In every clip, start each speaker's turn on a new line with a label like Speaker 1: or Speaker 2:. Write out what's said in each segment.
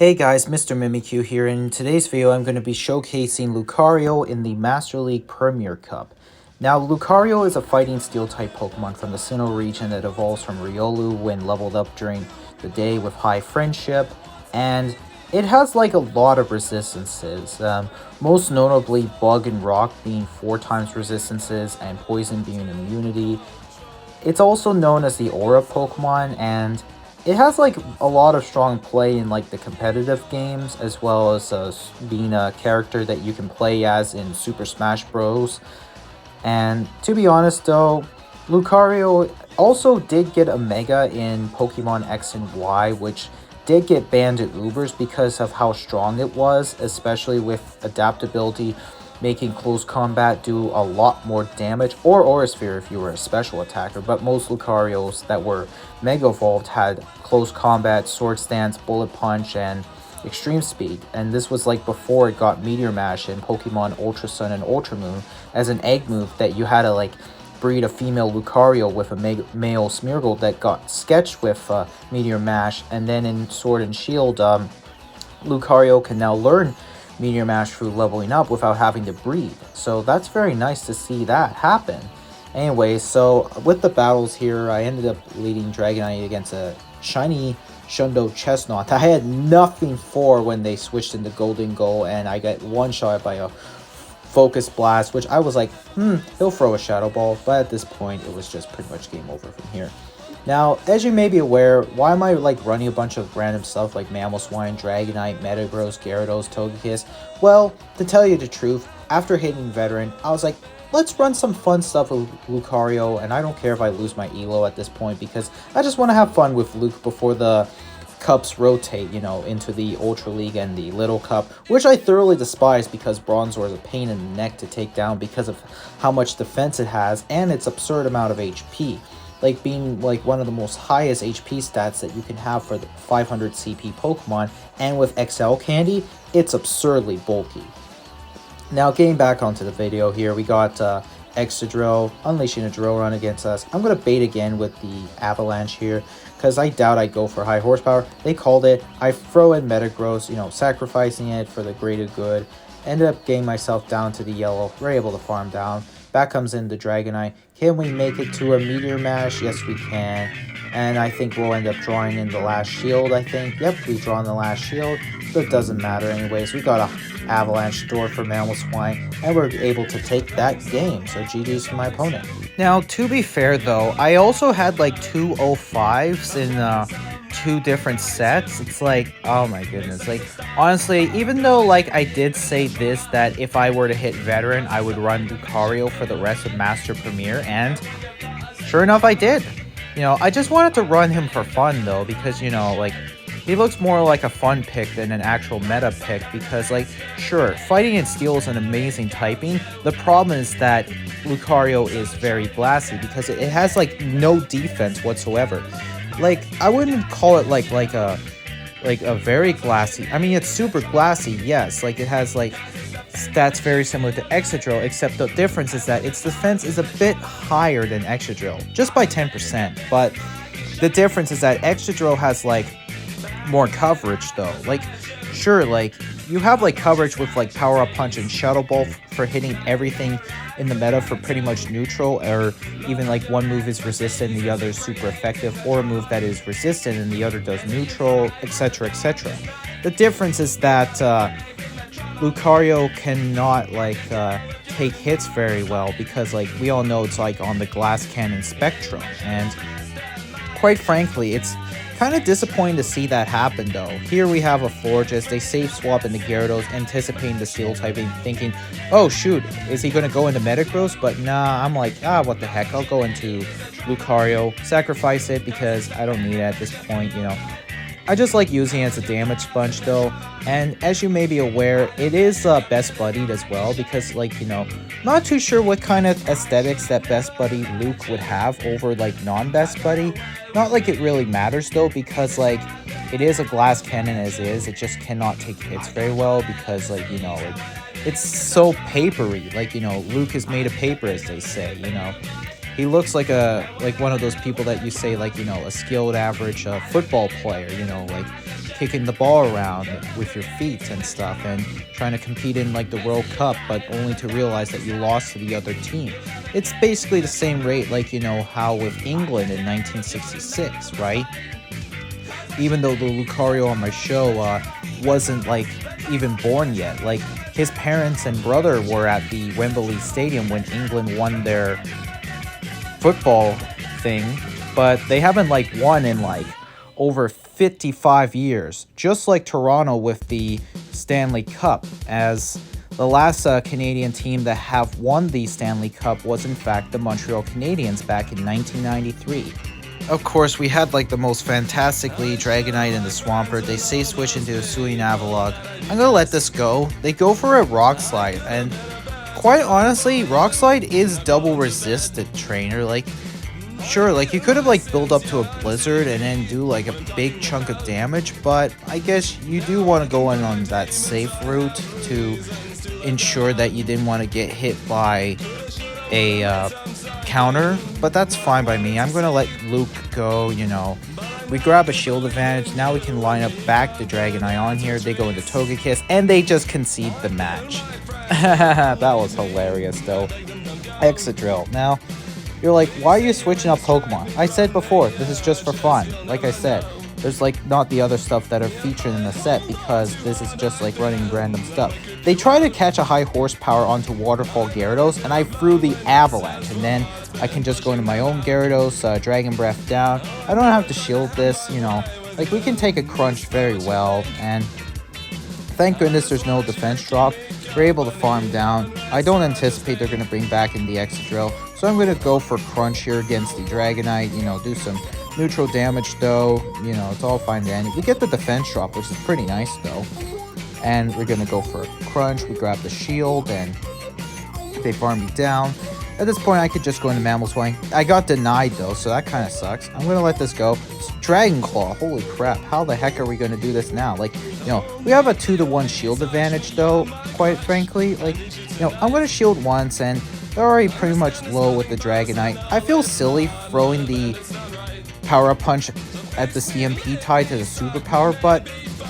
Speaker 1: Hey guys, Mr. Mimikyu here, and in today's video I'm going to be showcasing Lucario in the Master League Premier Cup. Now, Lucario is a fighting steel-type Pokemon from the Sinnoh region that evolves from Riolu when leveled up during the day with high friendship, and it has like a lot of resistances, most notably Bug and Rock being 4 times resistances and Poison being immunity. It's also known as the Aura Pokemon, and it has like a lot of strong play in like the competitive games, as well as being a character that you can play as in Super Smash Bros. And to be honest though, Lucario also did get a Mega in Pokemon X and Y, which did get banned at Ubers because of how strong it was, especially with adaptability, making close combat do a lot more damage, or Aura Sphere if you were a special attacker, but most Lucarios that were Mega Evolved had close combat, Sword Stance, Bullet Punch, and Extreme Speed, and this was like before it got Meteor Mash in Pokemon Ultra Sun and Ultra Moon as an egg move that you had to like breed a female Lucario with a male Smeargle that got sketched with Meteor Mash, and then in Sword and Shield, Lucario can now learn Meteor Mash through leveling up without having to breed. So that's very nice to see that happen. Anyway, so with the battles here, I ended up leading Dragonite against a shiny Shundo Chestnut. I had nothing for when they switched into Golden Goal, and I got one-shot by a Focus Blast, which I was like, he'll throw a Shadow Ball, but at this point, it was just pretty much game over from here. Now, as you may be aware, why am I like running a bunch of random stuff like Mamoswine, Dragonite, Metagross, Gyarados, Togekiss? Well, to tell you the truth, after hitting Veteran, I was like, let's run some fun stuff with Lucario, and I don't care if I lose my Elo at this point because I just want to have fun with Luke before the cups rotate, you know, into the Ultra League and the Little Cup, which I thoroughly despise because Bronzor is a pain in the neck to take down because of how much defense it has and its absurd amount of HP. Like being like one of the most highest HP stats that you can have for the 500 CP Pokemon, and with XL Candy, it's absurdly bulky. Now getting back onto the video here, we got Excadrill unleashing a drill run against us. I'm going to bait again with the Avalanche here, because I doubt I'd go for high horsepower. They called it, I throw in Metagross, you know, sacrificing it for the greater good. Ended up getting myself down to the yellow, we're able to farm down. Back comes in the Dragonite. Can we make it to a Meteor Mash? Yes, we can. And I think we'll end up drawing in the last shield, I think. Yep, we've drawn the last shield. But it doesn't matter anyways. We got a Avalanche door for Mamoswine, and we're able to take that game. So GG's for my opponent. Now, to be fair though, I also had like 2 05s in 2 different sets. It's like, oh my goodness, like honestly, even though like I did say this, that if I were to hit Veteran I would run Lucario for the rest of Master Premier, and sure enough I did. You know, I just wanted to run him for fun though, because you know, like he looks more like a fun pick than an actual meta pick, because like sure, fighting in steel is an amazing typing. The problem is that Lucario is very glassy because it has like no defense whatsoever. Like, I wouldn't call it like a very glassy. I mean, it's super glassy, yes. Like, it has like stats very similar to Excadrill, except the difference is that its defense is a bit higher than Excadrill, just by 10%. But the difference is that Excadrill has like more coverage though. Like, sure, like you have like coverage with like Power Up Punch and Shadow Ball for hitting everything in the meta for pretty much neutral, or even like one move is resistant and the other is super effective, or a move that is resistant and the other does neutral, etc, etc. The difference is that Lucario cannot like take hits very well, because like we all know it's like on the Glass Cannon spectrum, and quite frankly it's kind of disappointing to see that happen though. Here we have a Florges, they safe swap into Gyarados, anticipating the steel typing, thinking, oh shoot, is he going to go into Metagross? But nah, I'm like, what the heck, I'll go into Lucario, sacrifice it because I don't need it at this point, you know. I just like using it as a damage sponge though, and as you may be aware, it is best buddied as well, because like, you know, not too sure what kind of aesthetics that best buddy Luke would have over like non-best buddy. Not like it really matters though, because like it is a glass cannon as is, it just cannot take hits very well because like, you know, it's so papery. Like, you know, Luke is made of paper, as they say, you know. He looks like one of those people that you say, like, you know, a skilled average football player, you know, like kicking the ball around with your feet and stuff and trying to compete in like the World Cup, but only to realize that you lost to the other team. It's basically the same rate like, you know, how with England in 1966, right? Even though the Lucario on my show wasn't like even born yet. Like his parents and brother were at the Wembley Stadium when England won their football thing, but they haven't like won in like over 55 years, just like Toronto with the Stanley Cup, as the last Canadian team that have won the Stanley Cup was in fact the Montreal Canadiens back in 1993. Of course, we had like the most fantastic lead, Dragonite and the Swampert. They say switch into a Suing Avalugg. I'm gonna let this go. They go for a Rock Slide, and quite honestly, Rock Slide is double resisted trainer. Like, sure, like you could have like built up to a Blizzard and then do like a big chunk of damage, but I guess you do want to go in on that safe route to ensure that you didn't want to get hit by a counter, but that's fine by me. I'm going to let Luke go, you know. We grab a shield advantage. Now we can line up back the Dragonite on here. They go into Togekiss, and they just concede the match. That was hilarious, though. Excadrill. Now, you're like, why are you switching up Pokemon? I said before, this is just for fun. Like I said, there's like not the other stuff that are featured in the set because this is just like running random stuff. They try to catch a high horsepower onto Waterfall Gyarados, and I threw the Avalanche, and then I can just go into my own Gyarados, Dragon Breath down. I don't have to shield this, you know. Like, we can take a crunch very well, and thank goodness there's no defense drop. We're able to farm down. I don't anticipate they're going to bring back in the Excadrill, so I'm going to go for crunch here against the Dragonite, you know, do some neutral damage though, you know, it's all fine dandy. We get the defense drop, which is pretty nice though. And we're gonna go for a crunch. We grab the shield and they farm me down. At this point, I could just go into Mammal Swing. I got denied though, so that kind of sucks. I'm gonna let this go. Dragon Claw, holy crap. How the heck are we gonna do this now? Like, you know, we have a 2-to-1 shield advantage though, quite frankly. Like, you know, I'm gonna shield once and they're already pretty much low with the Dragonite. I feel silly throwing the Power-Up Punch at the CMP tied to the Superpower, but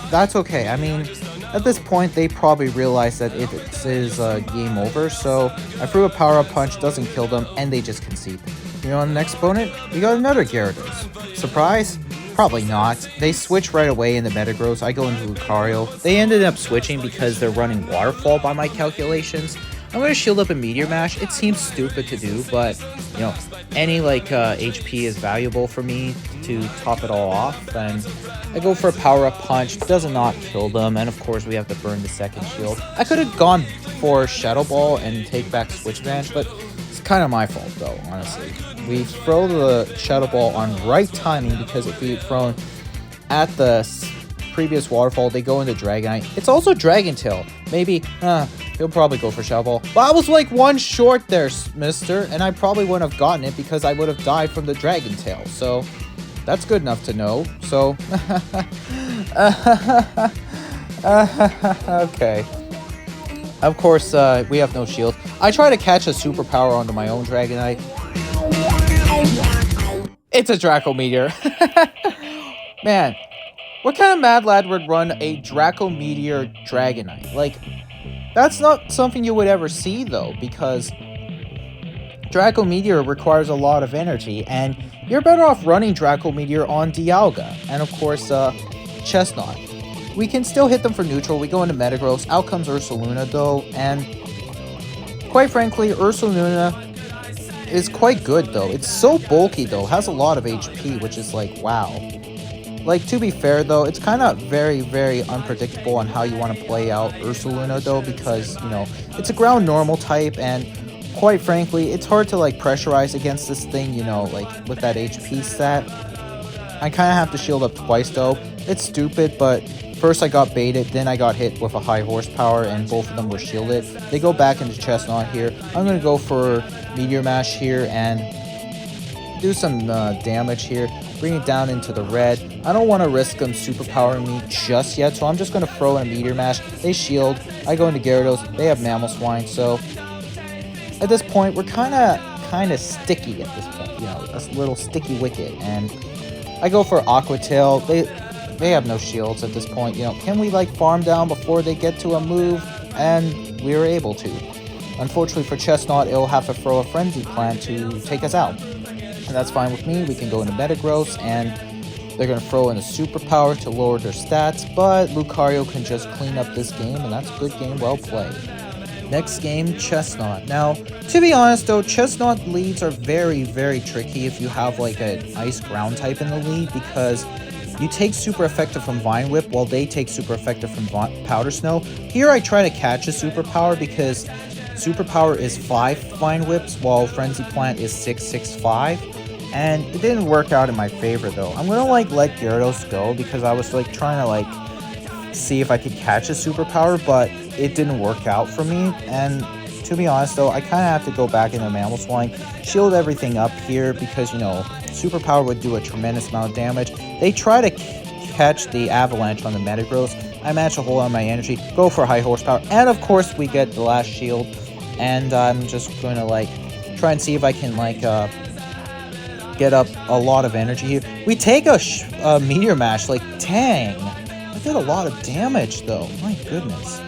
Speaker 1: that's okay. I mean, at this point, they probably realize that it is game over, so I threw a Power-Up Punch, doesn't kill them, and they just concede. You know, on the next opponent, we got another Gyarados. Surprise? Probably not. They switch right away in the Metagross. I go into Lucario. They ended up switching because they're running Waterfall by my calculations. I'm going to shield up a Meteor Mash. It seems stupid to do, but, you know, any, like, HP is valuable for me to top it all off. And I go for a Power-Up Punch. Does not kill them. And, of course, we have to burn the second shield. I could have gone for Shadow Ball and take back Switch Advantage, but it's kind of my fault, though, honestly. We throw the Shadow Ball on right timing because if we had thrown at the previous Waterfall, they go into Dragonite. It's also Dragon Tail. Maybe, he'll probably go for Shadow Ball. But I was like one short there, mister, and I probably wouldn't have gotten it because I would have died from the Dragon Tail. So, that's good enough to know. So, okay. Of course, we have no shield. I try to catch a Superpower onto my own Dragonite. It's a Draco Meteor. Man. What kind of mad lad would run a Draco Meteor Dragonite? Like, that's not something you would ever see, though, because Draco Meteor requires a lot of energy, and you're better off running Draco Meteor on Dialga, and of course, Chestnut. We can still hit them for neutral. We go into Metagross. Out comes Ursaluna, though, and quite frankly, Ursaluna is quite good, though. It's so bulky, though. Has a lot of HP, which is like, wow. Like, to be fair, though, it's kind of very, very unpredictable on how you want to play out Ursaluna, though, because, you know, it's a ground normal type, and quite frankly, it's hard to, like, pressurize against this thing, you know, like, with that HP stat. I kind of have to shield up twice, though. It's stupid, but first I got baited, then I got hit with a high horsepower, and both of them were shielded. They go back into Chestnut here. I'm going to go for Meteor Mash here, and do some damage here. Bring it down into the red. I don't want to risk them superpowering me just yet, so I'm just going to throw in a Meteor Mash. They shield. I go into Gyarados. They have Mammal Swine, so at this point, we're kind of sticky at this point. You know, a little sticky wicket. And I go for Aqua Tail. they have no shields at this point. You know, can we like farm down before they get to a move? And we were able to. Unfortunately for Chestnut, it'll have to throw a Frenzy Plant to take us out. And that's fine with me. We can go into Metagross, and they're going to throw in a Superpower to lower their stats, but Lucario can just clean up this game, and that's a good game, well played. Next game, Chestnut. Now, to be honest though, Chestnut leads are very, very tricky if you have like an Ice Ground type in the lead, because you take Super Effective from Vine Whip while they take Super Effective from Powder Snow. Here I try to catch a Superpower because Superpower is 5 Vine Whips while Frenzy Plant is 665. And it didn't work out in my favor though. I'm gonna like let Gyarados go because I was like trying to like see if I could catch a Superpower, but it didn't work out for me. And to be honest though, I kind of have to go back into Mammal Swine, shield everything up here because, you know, Superpower would do a tremendous amount of damage. They try to catch the Avalanche on the Metagross. I managed to hold on my energy, go for high horsepower, and of course we get the last shield. And I'm just going to like try and see if I can like get up a lot of energy here. We take a Meteor Mash, like dang, I did a lot of damage though, my goodness.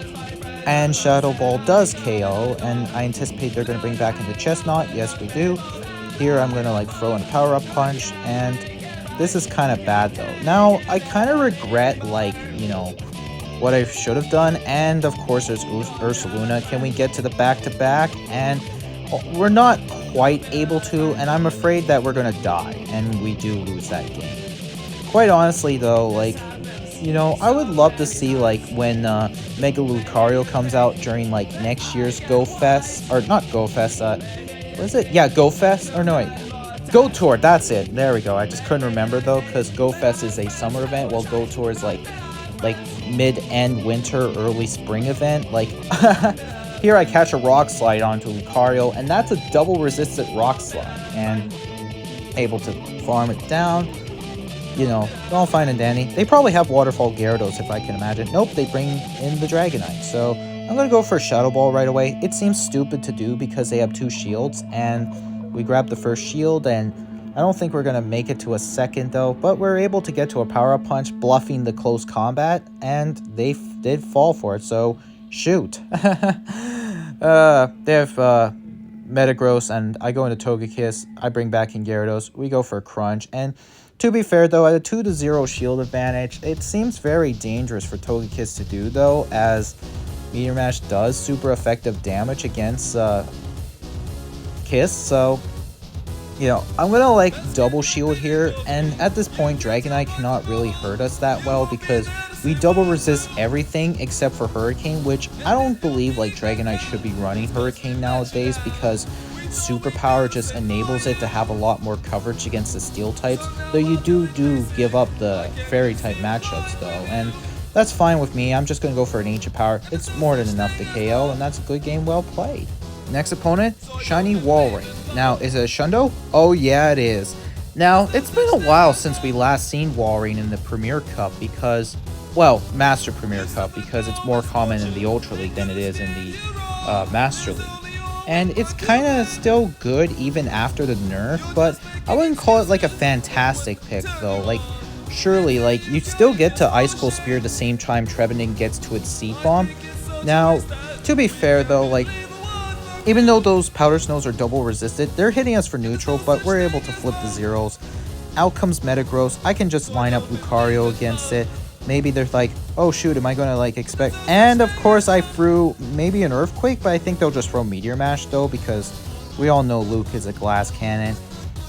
Speaker 1: And Shadow Ball does KO, and I anticipate they're going to bring back into Chestnut. Yes, we do. Here I'm going to like throw in a Power Up Punch, and this is kind of bad though. Now, I kind of regret like, you know, what I should have done, and of course there's Ursaluna. Can we get to the back-to-back? And we're not quite able to, and I'm afraid that we're going to die, and we do lose that game. Quite honestly though, like, you know, I would love to see like when Mega Lucario comes out during like next year's Go Fest, or not Go Fest, what is it? Yeah, Go Fest, or no wait, Go Tour, that's it, there we go. I just couldn't remember though, because Go Fest is a summer event, while Go Tour is like mid-end winter, early spring event. Like, here I catch a Rock Slide onto Lucario, and that's a double resistant Rock Slide, and able to farm it down. You know, all fine and dandy. They probably have Waterfall Gyarados, if I can imagine. Nope, they bring in the Dragonite. So I'm going to go for Shadow Ball right away. It seems stupid to do because they have 2 shields, and we grab the first shield, and I don't think we're going to make it to a second, though. But we're able to get to a Power-Up Punch, bluffing the close combat, and they did fall for it, so shoot. They have Metagross, and I go into Togekiss. I bring back in Gyarados. We go for a Crunch, and to be fair, though, at a 2-0 shield advantage, it seems very dangerous for Togekiss to do, though, as Meteor Mash does super effective damage against Kiss, so, you know, I'm gonna, like, double shield here, and at this point, Dragonite cannot really hurt us that well, because we double resist everything except for Hurricane, which I don't believe, like, Dragonite should be running Hurricane nowadays, because Superpower just enables it to have a lot more coverage against the Steel types, though you do give up the Fairy type matchups though, and that's fine with me. I'm just going to go for an Ancient Power. It's more than enough to KO, and that's a good game well played. Next opponent, Shiny Walrein. Now, is it a Shundo? Oh yeah, it is. Now, it's been a while since we last seen Walrein in the Premier Cup because, well, Master Premier Cup, because it's more common in the Ultra League than it is in the Master League. And it's kind of still good even after the nerf, but I wouldn't call it like a fantastic pick though. Like, surely, like, you still get to Ice Cold Spear the same time Trevenant gets to its Seed Bomb. Now, to be fair though, like, even though those Powder Snows are double resisted, they're hitting us for neutral, but we're able to flip the zeros. Out comes Metagross. I can just line up Lucario against it. Maybe they're like, oh shoot, am I going to like expect... And of course I threw maybe an Earthquake, but I think they'll just throw Meteor Mash though, because we all know Luke is a glass cannon.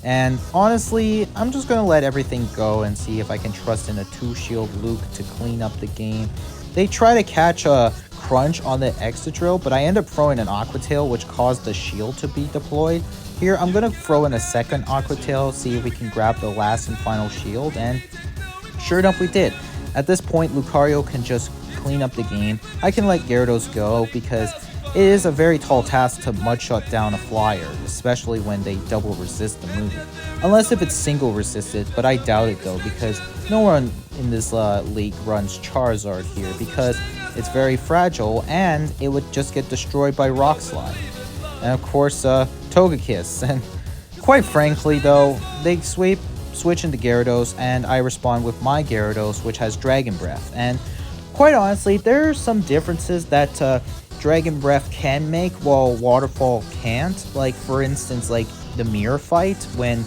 Speaker 1: And honestly, I'm just going to let everything go and see if I can trust in a 2-shield Luke to clean up the game. They try to catch a Crunch on the Excadrill, but I end up throwing an Aqua Tail, which caused the shield to be deployed. Here, I'm going to throw in a second Aqua Tail, see if we can grab the last and final shield, and sure enough we did. At this point, Lucario can just clean up the game. I can let Gyarados go because it is a very tall task to mud shut down a flyer, especially when they double resist the move. Unless if it's single resisted, but I doubt it though, because no one in this league runs Charizard here because it's very fragile and it would just get destroyed by Rock Slide. And of course, Togekiss. And quite frankly though, they sweep switch into Gyarados, and I respond with my Gyarados, which has Dragon Breath. And quite honestly, there are some differences that Dragon Breath can make while Waterfall can't. Like, for instance, like the mirror fight, when,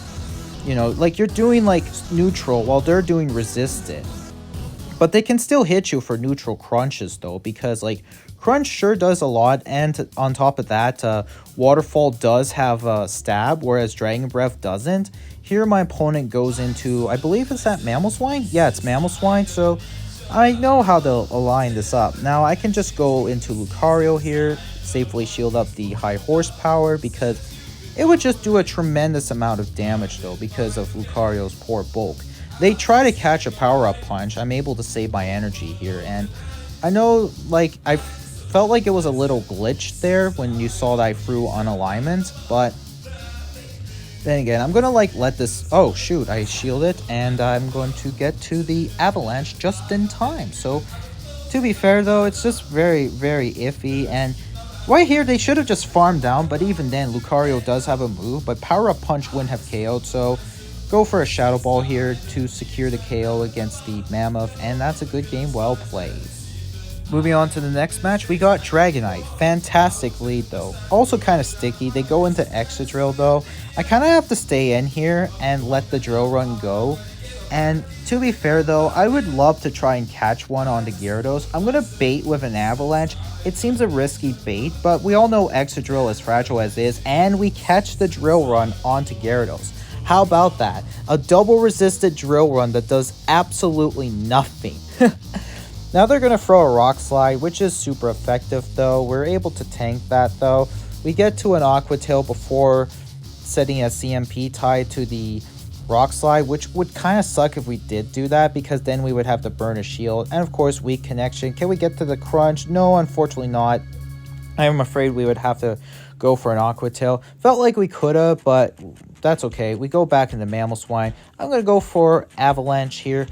Speaker 1: you know, like you're doing like neutral while they're doing resistant. But they can still hit you for neutral crunches though, because like Crunch sure does a lot, and on top of that, Waterfall does have a stab, whereas Dragon Breath doesn't. Here my opponent goes into, I believe it's that Mamoswine? Yeah, it's Mamoswine, so I know how to align this up. Now I can just go into Lucario here, safely shield up the high horsepower, because it would just do a tremendous amount of damage though, because of Lucario's poor bulk. They try to catch a power-up punch. I'm able to save my energy here, and I know, like, I felt like it was a little glitched there when you saw that I threw on alignment, but then again, I'm gonna like let this, oh shoot, I shield it, and I'm going to get to the Avalanche just in time. So to be fair though, it's just very, very iffy, and right here they should have just farmed down, but even then Lucario does have a move, but power-up punch wouldn't have KO'd, so go for a Shadow Ball here to secure the KO against the Mammoth, and that's a good game, well played. Moving on to the next match, we got Dragonite. Fantastic lead though. Also kind of sticky. They go into Extra Drill though. I kind of have to stay in here and let the drill run go. And to be fair though, I would love to try and catch one onto Gyarados. I'm going to bait with an Avalanche. It seems a risky bait, but we all know Extra Drill is fragile as is, and we catch the drill run onto Gyarados. How about that? A double resisted drill run that does absolutely nothing. Now they're going to throw a Rock Slide, which is super effective though. We're able to tank that though. We get to an Aqua Tail before setting a CMP tied to the Rock Slide, which would kind of suck if we did do that, because then we would have to burn a shield. And of course, weak connection. Can we get to the Crunch? No, unfortunately not. I'm afraid we would have to go for an Aqua Tail. Felt like we could have, but that's okay. We go back into Mamoswine. I'm going to go for Avalanche here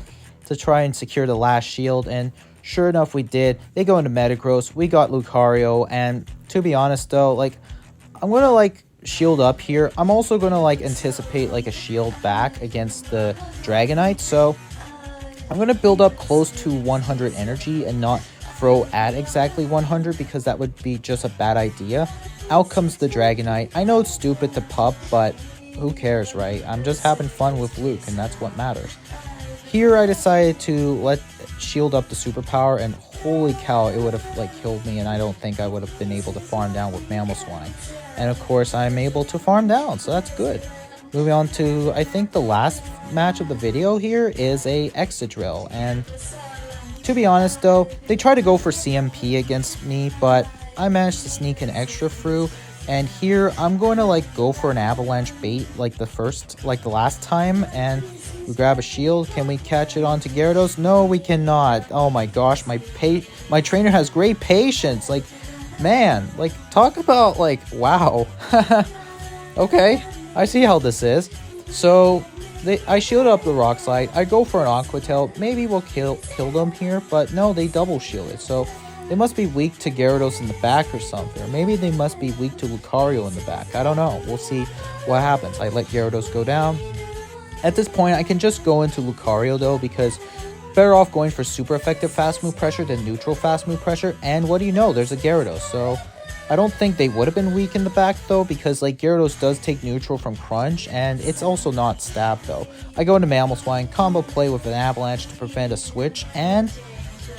Speaker 1: to try and secure the last shield, and sure enough we did. They go into Metagross. We got Lucario, and to be honest though, like, I'm going to like shield up here. I'm also going to like anticipate like a shield back against the Dragonite, so I'm going to build up close to 100 energy and not throw at exactly 100, because that would be just a bad idea. Out comes the Dragonite. I know it's stupid to pup, but who cares, right? I'm just having fun with Luke, and that's what matters. Here I decided to let shield up the superpower, and holy cow, it would have like killed me, and I don't think I would have been able to farm down with Mamoswine. And of course I'm able to farm down, so that's good. Moving on to, I think the last match of the video here is a Excadrill, and to be honest though, they try to go for CMP against me, but I managed to sneak an extra through. And here I'm going to like go for an Avalanche bait like the last time, and we grab a shield. Can we catch it onto Gyarados? No, we cannot. Oh my gosh, my trainer has great patience. Like, man, like, talk about like, wow. Okay, I see how this is. So I shield up the Rock Slide. I go for an Aqua Tail. Maybe we'll kill them here, but no, they double shield it. So they must be weak to Gyarados in the back or something. Or maybe they must be weak to Lucario in the back. I don't know. We'll see what happens. I let Gyarados go down. At this point, I can just go into Lucario though, because better off going for super effective fast move pressure than neutral fast move pressure. And what do you know? There's a Gyarados. So I don't think they would have been weak in the back though, because like Gyarados does take neutral from Crunch, and it's also not stab though. I go into Mamoswine, combo play with an Avalanche to prevent a switch, and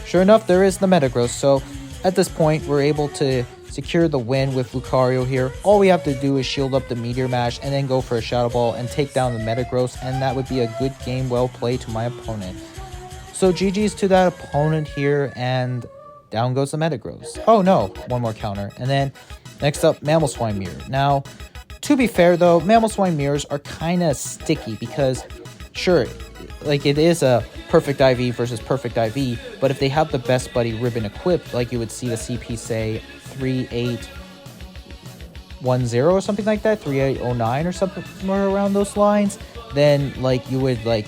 Speaker 1: sure enough, there is the Metagross. So at this point, we're able to secure the win with Lucario here. All we have to do is shield up the Meteor Mash and then go for a Shadow Ball and take down the Metagross, and that would be a good game well played to my opponent. So GG's to that opponent here, and down goes the Metagross. Oh no, one more counter. And then next up, Mamoswine Mirror. Now, to be fair though, Mamoswine Mirrors are kind of sticky, because sure, like it is a perfect IV versus perfect IV, but if they have the best buddy ribbon equipped, like you would see the CP say 3810 or something like that, 3809 or somewhere around those lines, then like you would like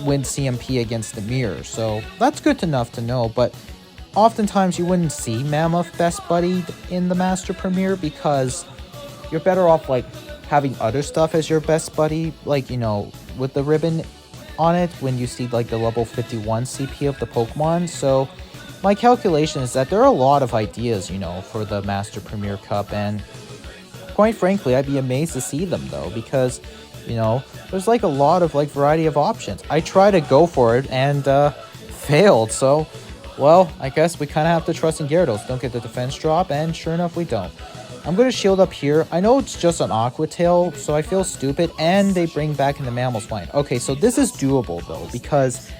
Speaker 1: win CMP against the mirror. So that's good enough to know, but oftentimes you wouldn't see Mammoth best buddied in the Master Premier, because you're better off like having other stuff as your best buddy, like, you know, with the ribbon on it when you see like the level 51 CP of the Pokemon. So my calculation is that there are a lot of ideas, you know, for the Master Premier Cup, and quite frankly, I'd be amazed to see them though, because, you know, there's like a lot of like variety of options. I tried to go for it and failed, so well, I guess we kind of have to trust in Gyarados. Don't get the defense drop, and sure enough, we don't. I'm going to shield up here. I know it's just an Aqua Tail, so I feel stupid, and they bring back in the Mammal Spine. Okay, so this is doable though, because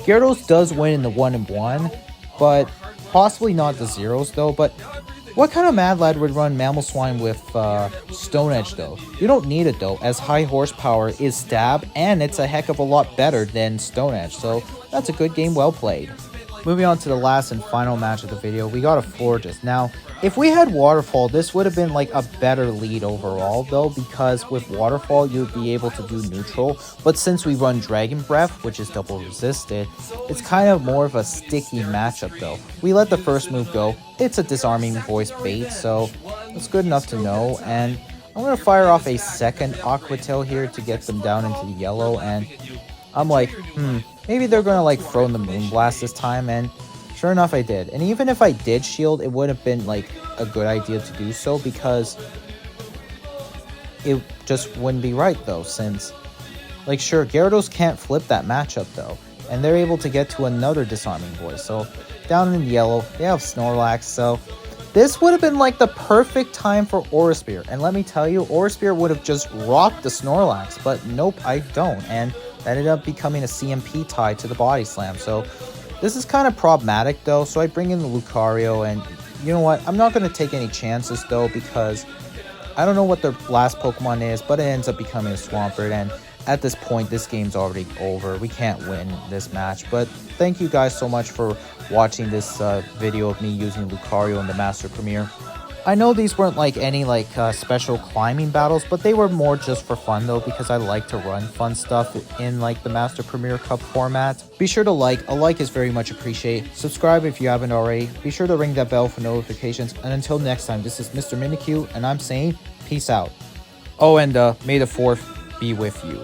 Speaker 1: Gyarados does win in the 1-1, but possibly not the zeros though. But what kind of Mad Lad would run Mammal Swine with Stone Edge though? You don't need it though, as high horsepower is Stab, and it's a heck of a lot better than Stone Edge, so that's a good game, well played. Moving on to the last and final match of the video, we got a Florges. Now, if we had Waterfall, this would have been like a better lead overall though, because with Waterfall, you'd be able to do neutral. But since we run Dragon Breath, which is double resisted, it's kind of more of a sticky matchup though. We let the first move go. It's a disarming voice bait, so it's good enough to know. And I'm going to fire off a second Aqua Tail here to get them down into the yellow, and I'm like, maybe they're going to like throw in the Moonblast this time, and sure enough I did. And even if I did shield, it would have been like a good idea to do so, because it just wouldn't be right though, since like sure, Gyarados can't flip that matchup though, and they're able to get to another disarming voice. So down in the yellow, they have Snorlax, so this would have been like the perfect time for Aura Spear. And let me tell you, Aura Spear would have just rocked the Snorlax, but nope, I don't. And that ended up becoming a CMP tie to the Body Slam. So this is kind of problematic though. So I bring in the Lucario, and you know what? I'm not going to take any chances though, because I don't know what their last Pokemon is, but it ends up becoming a Swampert. And at this point, this game's already over. We can't win this match. But thank you guys so much for watching this video of me using Lucario in the Master Premier. I know these weren't like any like special climbing battles, but they were more just for fun though, because I like to run fun stuff in like the Master Premier Cup format. Be sure to like. A like is very much appreciated. Subscribe if you haven't already. Be sure to ring that bell for notifications. And until next time, this is Mr. Minikyu, and I'm saying peace out. Oh, and may the 4th be with you.